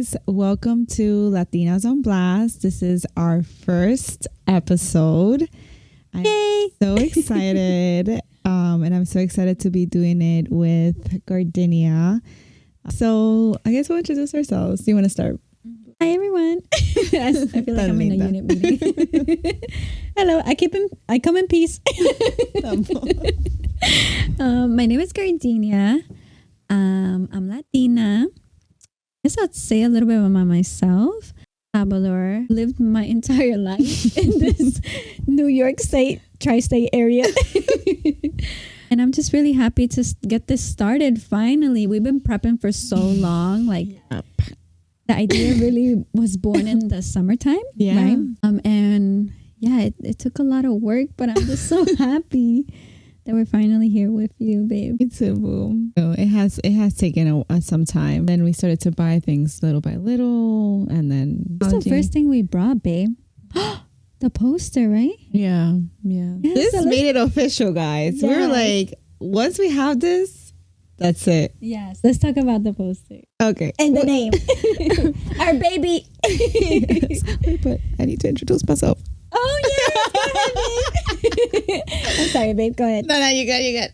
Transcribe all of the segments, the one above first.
guys. Welcome to Latinas on Blast. This is our first episode. Yay! I'm so excited. And I'm so excited to be doing it with Gardenia. So I guess we'll introduce ourselves. Do you want to start? Hi, everyone. I feel like I'm in a unit meeting. Hello. I come in peace. My name is Gardenia. I'm Latina. I guess I'd say a little bit about myself. Traveler, lived my entire life in this New York State, tri-state area. And I'm just really happy to get this started finally. We've been prepping for so long. The idea really was born in the summertime. Yeah. Right? It took a lot of work, but I'm just so happy that we're finally here with you, babe. Me too, boo. So it has taken some time. Then we started to buy things little by little, and then What's the first thing we brought, babe? The poster, right? Yeah. Yes, This made it official, guys. We were Yes. like, once we have this, that's it. Yes. Let's talk about the poster. Okay. And the name. Our baby. But I need to introduce myself. Oh, yeah. I'm sorry, babe. Go ahead. No, you good.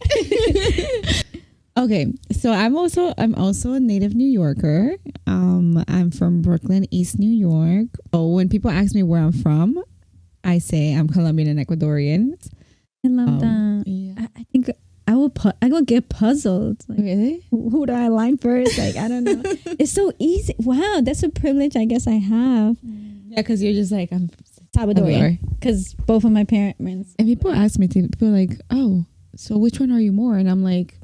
Okay, so I'm also a native New Yorker. I'm from Brooklyn, East New York. Oh, when people ask me where I'm from, I say I'm Colombian and Ecuadorian. I love that. Yeah. I think I will get puzzled. Like, Really? who do I line first? Like, I don't know. It's so easy. Wow, that's a privilege I guess I have. Yeah, because you're just like, I'm Salvadorian. Because both of my parents. And people ask me, people are like, oh, so which one are you more? And I'm like,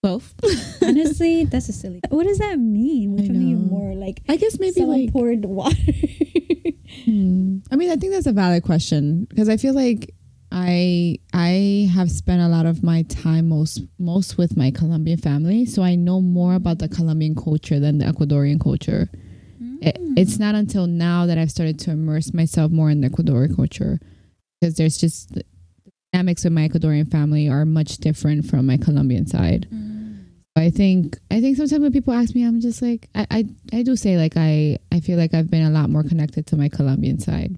both. Honestly, that's a silly. What does that mean? Which I one are you know. more like? I guess maybe like poured water. I mean, I think that's a valid question because I feel like I have spent a lot of my time most with my Colombian family, so I know more about the Colombian culture than the Ecuadorian culture. It's not until now that I've started to immerse myself more in the Ecuadorian culture because there's just the dynamics with my Ecuadorian family are much different from my Colombian side. I think sometimes when people ask me, I'm just like, I do say like I feel like I've been a lot more connected to my Colombian side.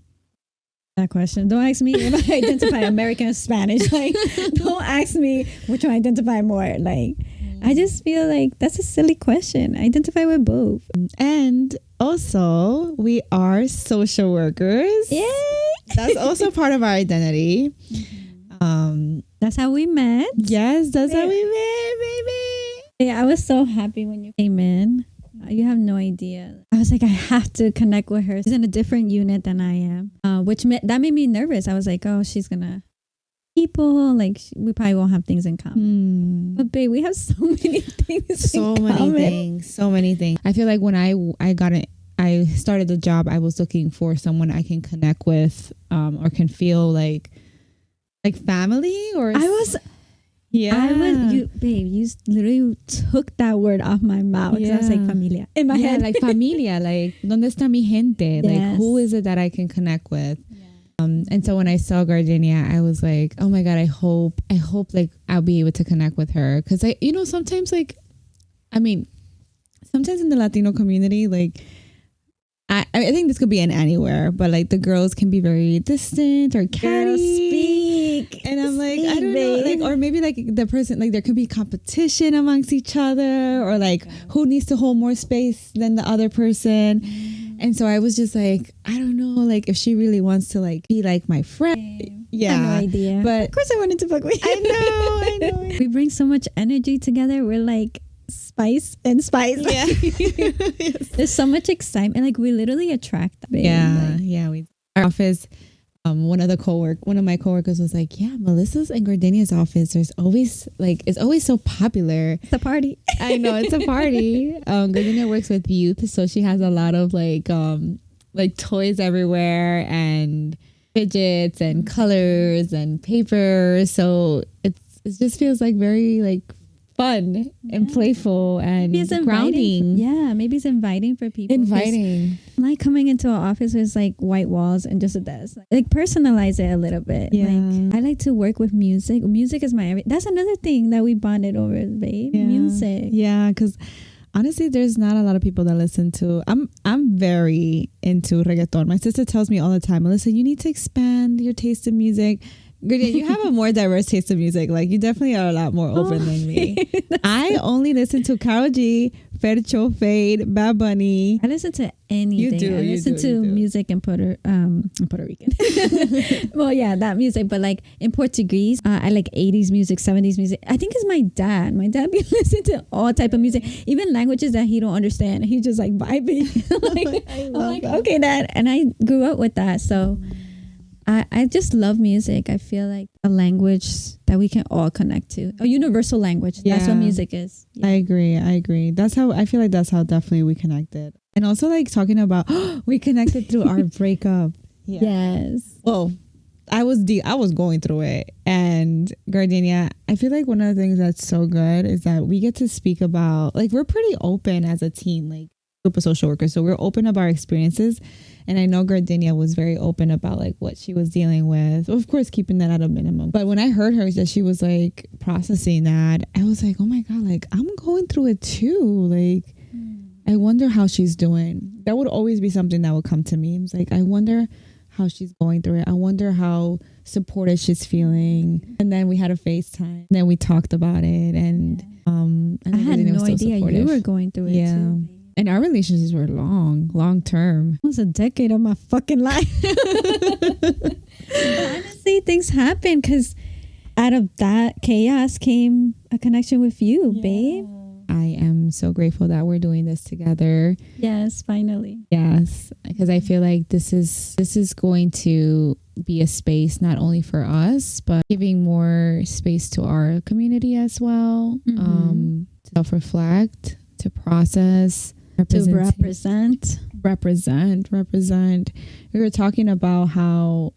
That question. Don't ask me if I identify American or Spanish. Like, don't ask me which one I identify more. Like, I just feel like that's a silly question. I identify with both. And also, we are social workers. Yay! That's also part of our identity. That's how we met. Yes, that's how we met, baby. Yeah, I was so happy when you came in. You have no idea. I was like, I have to connect with her. She's in a different unit than I am, that made me nervous. I was like, oh, she's gonna people like we probably won't have things in common. But babe, we have so many things. So many things. I feel like when I started the job, I was looking for someone I can connect with, or can feel like family. Or you literally took that word off my mouth. I was like familia in my head. Like familia, like donde está mi gente? Yes. Like who is it that I can connect with? And so when I saw Gardenia, I was like, oh my God, I hope like I'll be able to connect with her. Cause sometimes sometimes in the Latino community, like I think this could be in anywhere, but like the girls can be very distant or catty. Speak. And I'm like, I don't know, like, or maybe like the person, like there could be competition amongst each other, or like who needs to hold more space than the other person. And so I was just like, I don't know, like if she really wants to like be like my friend. Yeah. I have no idea. But of course I wanted to fuck with you. I know. We bring so much energy together. We're like spice and spice. Yeah. Yes. There's so much excitement. Like we literally attract that. Our office, one of my coworkers was like, yeah, Melissa's and Gardenia's office, it's always so popular. It's a party. I know, it's a party. Gardenia works with youth, so she has a lot of like toys everywhere and fidgets and colors and paper. So it just feels like very like fun and playful and grounding. Maybe it's inviting for people. Like coming into an office with like white walls and just a desk. Like personalize it a little bit. Yeah. Like I like to work with music. Music is that's another thing that we bonded over, babe. Yeah. Music. Yeah, because Honestly, there's not a lot of people that listen to. I'm very into reggaeton. My sister tells me all the time, Melissa, you need to expand your taste in music. Gurdia, you have a more diverse taste of music. Like, you definitely are a lot more open than me. I only listen to Karol G, Fercho, Fade, Bad Bunny. I listen to anything. I listen to music in Puerto Rican. Well, yeah, that music, but like in Portuguese, I like 80s music, 70s music. I think it's my dad. My dad be listening to all type of music, even languages that he don't understand. He just like vibing. I'm like, okay, dad. And I grew up with that, so. I just love music. I feel like a language that we can all connect to. A universal language. Yeah. That's what music is. Yeah. I agree. That's how I feel like that's how definitely we connected. And also like talking about we connected through our breakup. Yeah. Yes. Well, I was going through it. And Gardenia, I feel like one of the things that's so good is that we get to speak about, like, we're pretty open as a team, like group of social workers. So we're open about our experiences. And I know Gardenia was very open about like what she was dealing with. Of course, keeping that at a minimum. But when I heard her that she was like processing that, I was like, oh my God, like I'm going through it too. Like, I wonder how she's doing. That would always be something that would come to me. It's like, I wonder how she's going through it. I wonder how supported she's feeling. And then we had a FaceTime. And then we talked about it. And I had no idea you were going through it too. And our relationships were long term. It was a decade of my fucking life. Honestly, things happen because out of that chaos came a connection with you, babe. I am so grateful that we're doing this together. Yes, finally. Yes, because I feel like this is going to be a space not only for us, but giving more space to our community as well. To self-reflect, to process. To represent. We were talking about how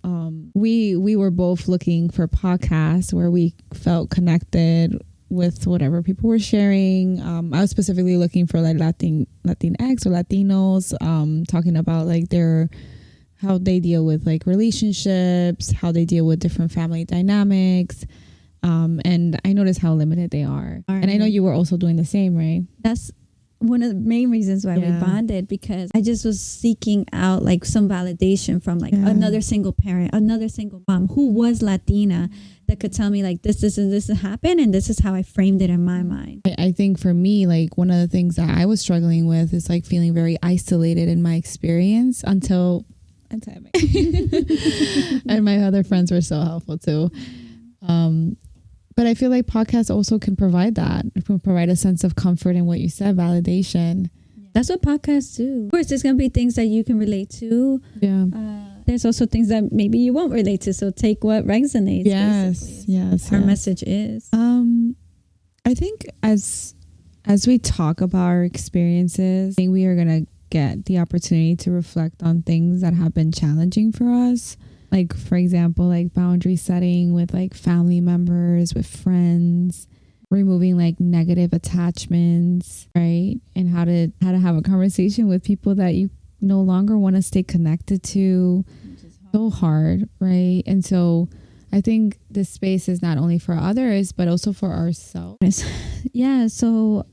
we were both looking for podcasts where we felt connected with whatever people were sharing. I was specifically looking for like Latinx or Latinos, talking about like how they deal with like relationships, how they deal with different family dynamics. And I noticed how limited they are. And I know you were also doing the same, right? That's one of the main reasons why we bonded, because I just was seeking out like some validation from like another single parent, another single mom who was Latina that could tell me like this happened and this is how I framed it in my mind. I think for me, like one of the things that I was struggling with is like feeling very isolated in my experience until I met and my other friends were so helpful too. But I feel like podcasts also can provide that. It can provide a sense of comfort in what you said, validation. That's what podcasts do. Of course, there's going to be things that you can relate to. Yeah. There's also things that maybe you won't relate to. So take what resonates. Yes. Our message is. I think as we talk about our experiences, I think we are going to get the opportunity to reflect on things that have been challenging for us. Like, for example, like boundary setting with like family members, with friends, removing like negative attachments, right? And how to have a conversation with people that you no longer want to stay connected to. So hard, right? And so I think this space is not only for others, but also for ourselves. Yeah. So,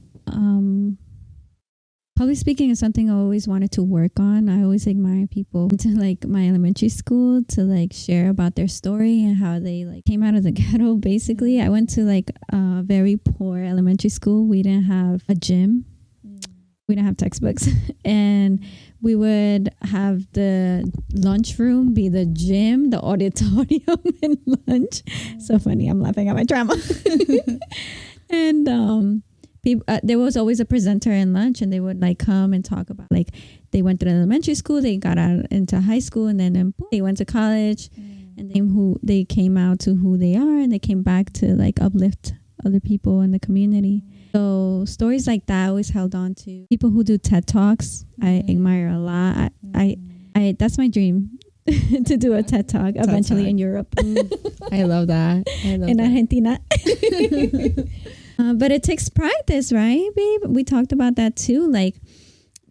public speaking is something I always wanted to work on. I always admire people to like my elementary school to like share about their story and how they like came out of the ghetto. Basically, I went to like a very poor elementary school. We didn't have a gym. We didn't have textbooks. And we would have the lunchroom be the gym, the auditorium, and lunch. So funny. I'm laughing at my drama. And people, there was always a presenter in lunch, and they would like come and talk about like they went through elementary school, they got out into high school, and then they went to college, and then who they came out to who they are, and they came back to like uplift other people in the community. So stories like that I always held on to. People who do TED Talks, I admire a lot. I that's my dream. To do a TED Talk eventually in Europe. I love that. In Argentina. But it takes practice, right, babe? We talked about that too. Like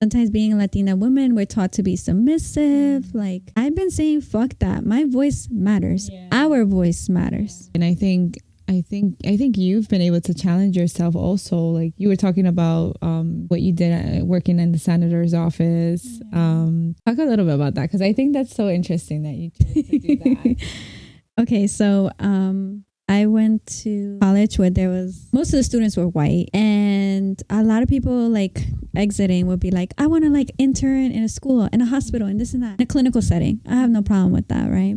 sometimes being a Latina woman, we're taught to be submissive. Like I've been saying, fuck that. My voice matters. Yeah. Our voice matters. And I think I think you've been able to challenge yourself also. Like you were talking about what you did working in the senator's office. Talk a little bit about that, because I think that's so interesting that you chose to do that. Okay, so I went to college where most of the students were white, and a lot of people like exiting would be like, I want to like intern in a school, in a hospital, and this and that, in a clinical setting. I have no problem with that, right?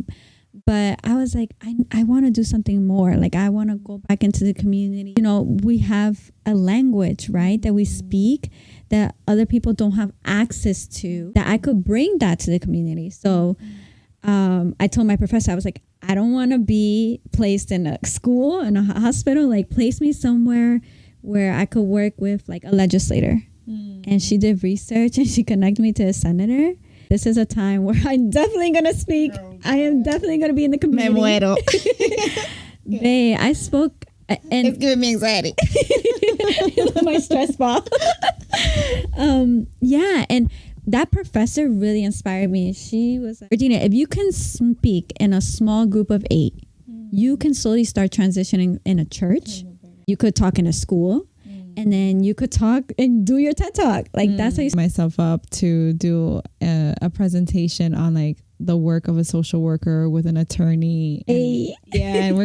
But I was like, I want to do something more. Like, I want to go back into the community. You know, we have a language, right, that we speak that other people don't have access to, that I could bring that to the community. So I told my professor, I was like, I don't want to be placed in a school, in a hospital. Like, place me somewhere where I could work with like a legislator. And she did research and she connected me to a senator. This is a time where I'm definitely going to speak. I am definitely going to be in the community. Me muero. Babe, I spoke. And it's giving me anxiety. My stress ball. Yeah, and that professor really inspired me. She was like, Virginia, if you can speak in a small group of 8, you can slowly start transitioning in a church. You could talk in a school. And then you could talk and do your TED Talk. Like that's how you myself up to do a presentation on like the work of a social worker with an attorney. And, and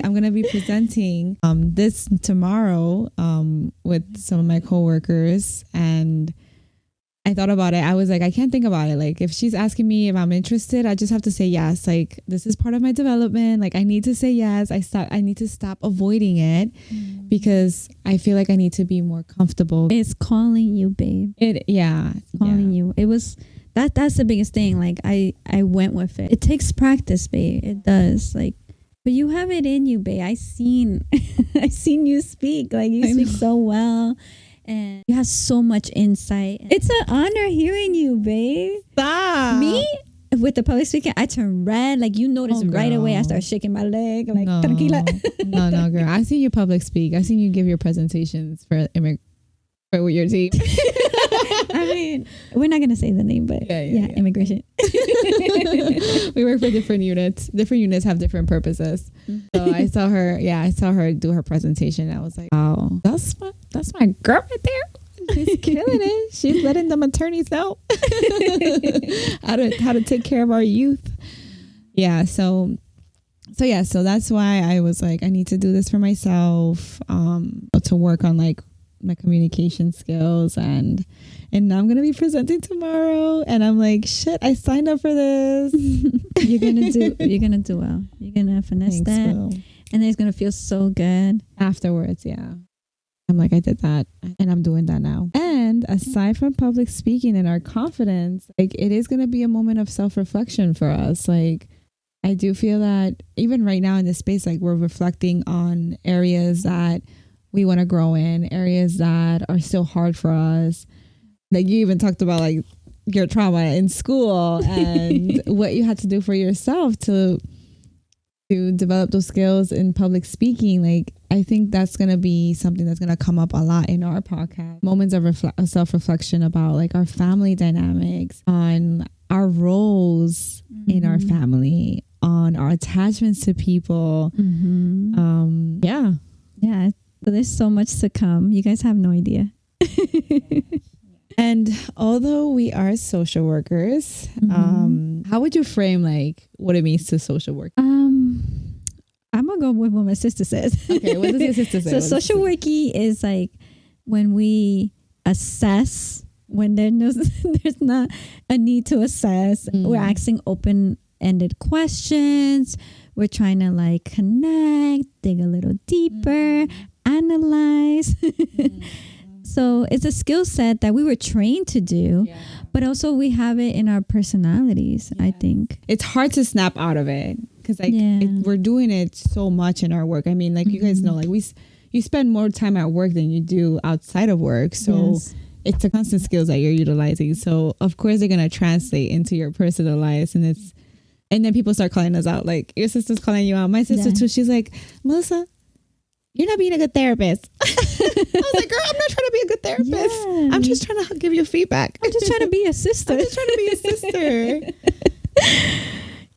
I'm gonna be presenting this tomorrow with some of my coworkers, and I thought about it. I was like, I can't think about it. Like, if she's asking me if I'm interested, I just have to say yes. Like, this is part of my development. Like, I need to say yes. I need to stop avoiding it because I feel like I need to be more comfortable. It's calling you, babe. It's calling you. It was that's the biggest thing. Like, I went with it. It takes practice, babe. It does. Like, but you have it in you, babe. I seen you speak. Like, you speak so well. And you have so much insight. It's an honor hearing you, babe. Stop. Me, with the public speaking, I turn red. Like, you notice right away. I start shaking my leg. Like, tranquila. No, girl. I seen you public speak. I seen you give your presentations for with your team. I mean, we're not gonna say the name, but yeah. Immigration. We work for different units. Different units have different purposes. So I saw her do her presentation. I was like, wow, that's my girl right there. She's killing it. She's letting them attorneys know how to take care of our youth. Yeah. So that's why I was like, I need to do this for myself, to work on like my communication skills, and now I'm gonna be presenting tomorrow, and I'm like, shit, I signed up for this. You're gonna do well. You're gonna finesse that, Will. And then it's gonna feel so good afterwards. Yeah, I'm like, I did that, and I'm doing that now. And aside from public speaking and our confidence, like, it is gonna be a moment of self-reflection for us. Like, I do feel that even right now in this space, like, we're reflecting on areas that we want to grow in, areas that are still hard for us. Like, you even talked about like your trauma in school and what you had to do for yourself to develop those skills in public speaking. Like, I think that's going to be something that's going to come up a lot in our podcast. Moments of self-reflection about like our family dynamics, on our roles in our family, on our attachments to people. Yeah. So there's so much to come. You guys have no idea. And although we are social workers, how would you frame like what it means to social work? I'm gonna go with what my sister says. Okay, what does your sister say? So social working is like when we assess, when there's not a need to assess. We're asking open-ended questions. We're trying to like connect, dig a little deeper, analyze. So it's a skill set that we were trained to do, but also we have it in our personalities, I think. It's hard to snap out of it because like we're doing it so much in our work. I mean, like you guys know, like you spend more time at work than you do outside of work. So it's a constant skills that you're utilizing. So of course they're going to translate into your personal lives, and then people start calling us out. Like, your sister's calling you out. My sister too. She's like, Melissa, you're not being a good therapist. I was like, girl, I'm not trying to be a good therapist. Yeah. I'm just trying to give you feedback. I'm just trying to be a sister.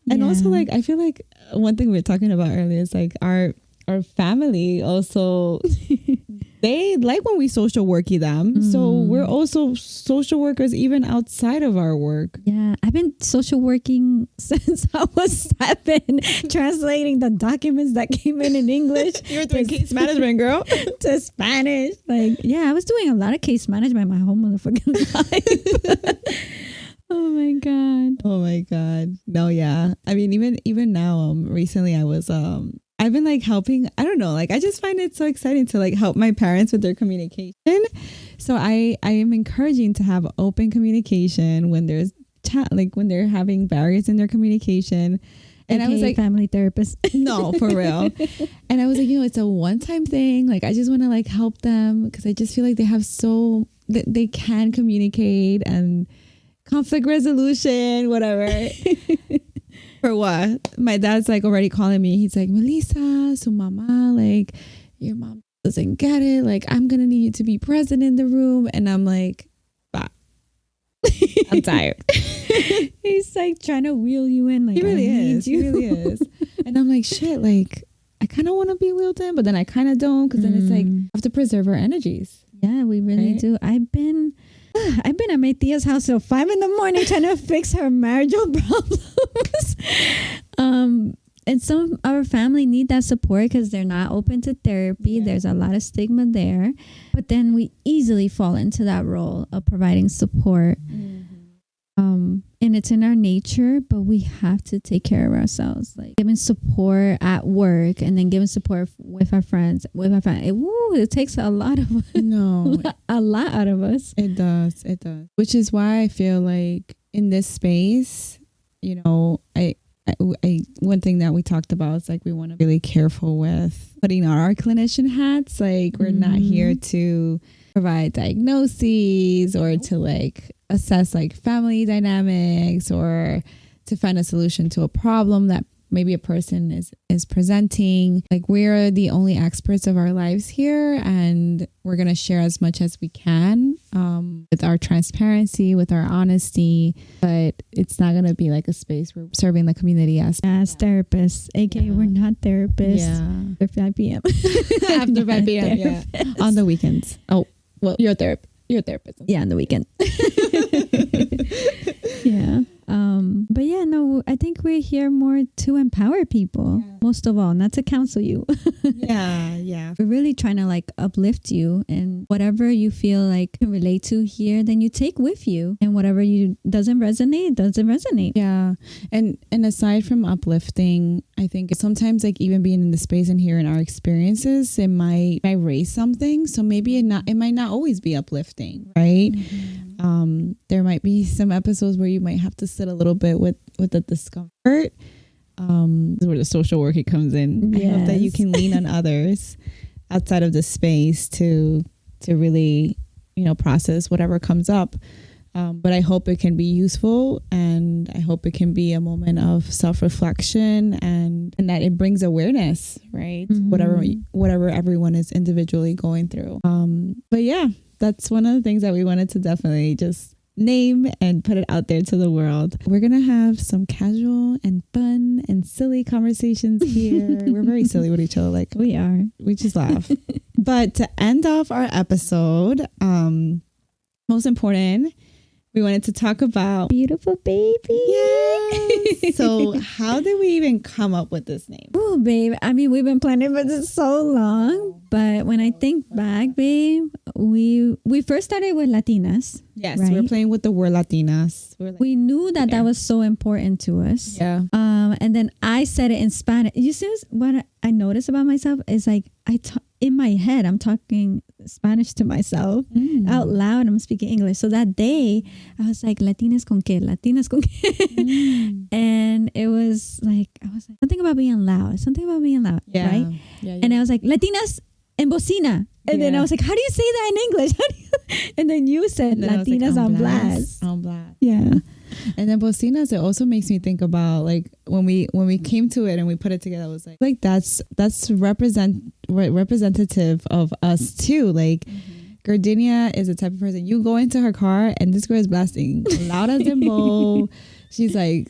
And also, like, I feel like one thing we were talking about earlier is like our our family also, they like when we social worky them. So we're also social workers even outside of our work. Yeah, I've been social working since I was 7, translating the documents that came in English. You were doing case management, girl. To Spanish. Like, yeah, I was doing a lot of case management my whole motherfucking life. Oh my god. Oh my god. No, yeah. I mean, even now, recently I was I've been like helping, I don't know, like I just find it so exciting to like help my parents with their communication. So I am encouraging to have open communication when there's like when they're having barriers in their communication. And I was like, family therapist. No, for real. And I was like, it's a one-time thing. Like, I just want to like help them because I just feel like they have they can communicate and conflict resolution, whatever. For what? My dad's like already calling me. He's like, Melissa, su mama, like your mom doesn't get it. Like, I'm going to need you to be present in the room. And I'm like, bah. I'm tired. He's like trying to wheel you in. Like, he really is. He really is. And I'm like, shit, like, I kind of want to be wheeled in, but then I kind of don't, because then it's like, I have to preserve our energies. Yeah, we really do. I've been at my tia's house till 5 a.m. trying to fix her marital problems. And some of our family need that support because they're not open to therapy. Yeah. There's a lot of stigma there. But then we easily fall into that role of providing support. And it's in our nature, but we have to take care of ourselves. Like giving support at work and then giving support with our friends, with our family. It takes a lot of a lot out of us. It does. It does. Which is why I feel like in this space, I one thing that we talked about is like we want to be really careful with putting on our clinician hats. Like we're not here to provide diagnoses or to like assess like family dynamics or to find a solution to a problem that maybe a person is presenting. Like we're the only experts of our lives here, and we're going to share as much as we can with our transparency, with our honesty, but it's not going to be like a space where we're serving the community as therapists, aka we're not therapists. After 5 p.m. After 5 p.m. Yeah. On the weekends. Oh, well, you're a therapist. Yeah, on the weekend. Yeah. But yeah, no, I think we're here more to empower people, most of all, not to counsel you. Yeah. We're really trying to like uplift you, and whatever you feel like can relate to here, then you take with you, and whatever you doesn't resonate. Yeah. And aside from uplifting, I think sometimes like even being in the space and hearing our experiences, it might raise something. So maybe it might not always be uplifting, right? There might be some episodes where you might have to sit a little bit with the discomfort. This is where the social work comes in. Yes. I hope that you can lean on others outside of the space to really, process whatever comes up. But I hope it can be useful, and I hope it can be a moment of self-reflection and that it brings awareness, right? Whatever everyone is individually going through. But yeah, that's one of the things that we wanted to definitely just name and put it out there to the world. We're going to have some casual and fun and silly conversations here. We're very silly with each other. Like we are. We just laugh. But to end off our episode, most important, we wanted to talk about beautiful baby. Yes. So how did we even come up with this name? Oh, babe. I mean, we've been planning for this so long. But when I think back, babe, we first started with Latinas. Yes, right? We're playing with the word Latinas. We knew that was so important to us. Yeah. And then I said it in Spanish. You see what I noticed about myself is like in my head, I'm talking Spanish to myself out loud. I'm speaking English. So that day I was like, Latinas con qué? Latinas con qué? And it was like, I was like, something about being loud, right? Yeah. And I was like, Latinas en bocina. And then I was like, how do you say that in English? And then you said Latinas like, on blast. On blast. Yeah. And then bocinas, it also makes me think about like when we came to it and we put it together, I was like that's representative of us too. Like, Gardenia is the type of person, you go into her car and this girl is blasting loud as Dimbo. She's like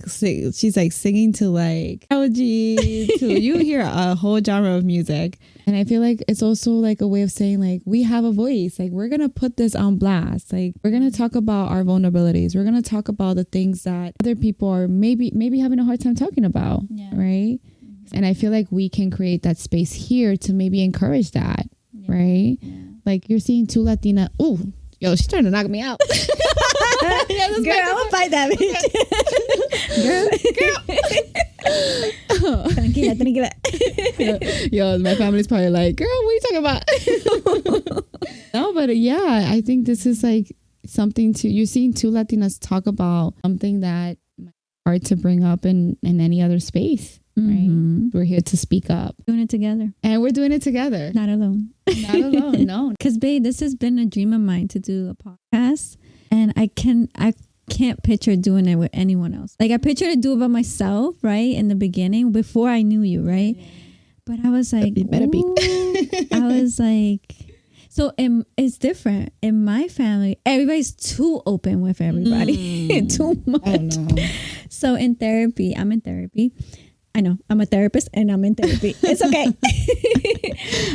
singing to like LG, to you hear a whole genre of music. And I feel like it's also like a way of saying like, we have a voice, like we're gonna put this on blast, like we're gonna talk about our vulnerabilities, we're gonna talk about the things that other people are maybe having a hard time talking about. Right. And I feel like we can create that space here to maybe encourage that. Right. Like you're seeing two Latina. Ooh, yo, she's trying to knock me out. Yeah, girl, I'm gonna fight that bitch. Girl. Tranquila. Yo, my family's probably like, girl, what are you talking about? No, but yeah, I think this is like something you're seeing two Latinas talk about something that might be hard to bring up in any other space. Right? We're here to speak up. Doing it together. And we're doing it together. Not alone. Not alone, no. Because, babe, this has been a dream of mine to do a podcast. And I can't picture doing it with anyone else. Like, I pictured to do it by myself, right? In the beginning, before I knew you, right? But I was like, better be. I was like, so it's different. In my family, everybody's too open with everybody. Too much. I know. So in therapy, I'm in therapy. I know, I'm a therapist and I'm in therapy. It's okay.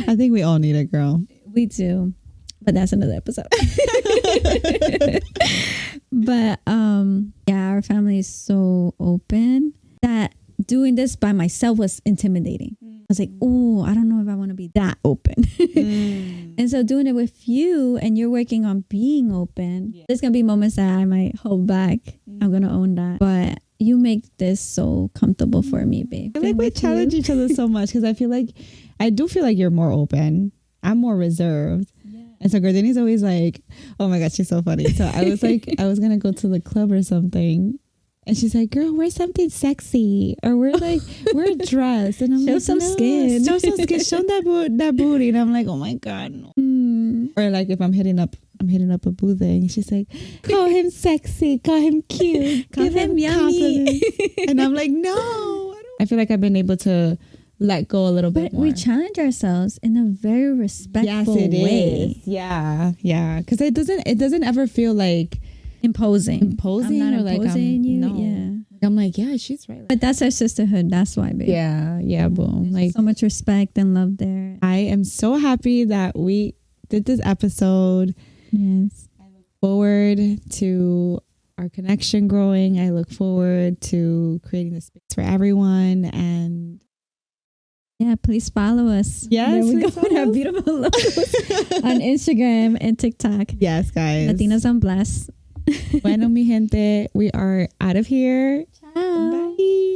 I think we all need it, girl. We do. But that's another episode. But yeah, our family is so open that doing this by myself was intimidating. I was like, oh, I don't know if I want to be that open. And so doing it with you and you're working on being open, there's going to be moments that I might hold back. I'm going to own that. But you make this so comfortable for me, babe. I feel like we challenge each other so much because I do feel like you're more open. I'm more reserved. And so Gardenia's always like, oh my God, she's so funny. So I was like, I was going to go to the club or something. And she's like, girl, wear something sexy. Or wear a dress. And I'm show like, some skin. Show some skin. Show that booty. And I'm like, oh my God. No. Or like if I'm hitting up a boo thing, she's like, call him sexy, call him cute, call him yummy. And I'm like, no. I feel like I've been able to let go a little bit more. We challenge ourselves in a very respectful way. Yeah. Because it doesn't ever feel like imposing. I'm not imposing you. No. Yeah. I'm like, yeah, she's right. But that's our sisterhood. That's why, babe. Yeah, boom. Like so much respect and love there. I am so happy that we did this episode. Yes. I look forward to our connection growing. I look forward to creating the space for everyone. And yeah, please follow us. Yes, there we go with our beautiful logos on Instagram and TikTok. Yes, guys. Latinas on Bless. Bueno, mi gente, we are out of here. Ciao. Bye.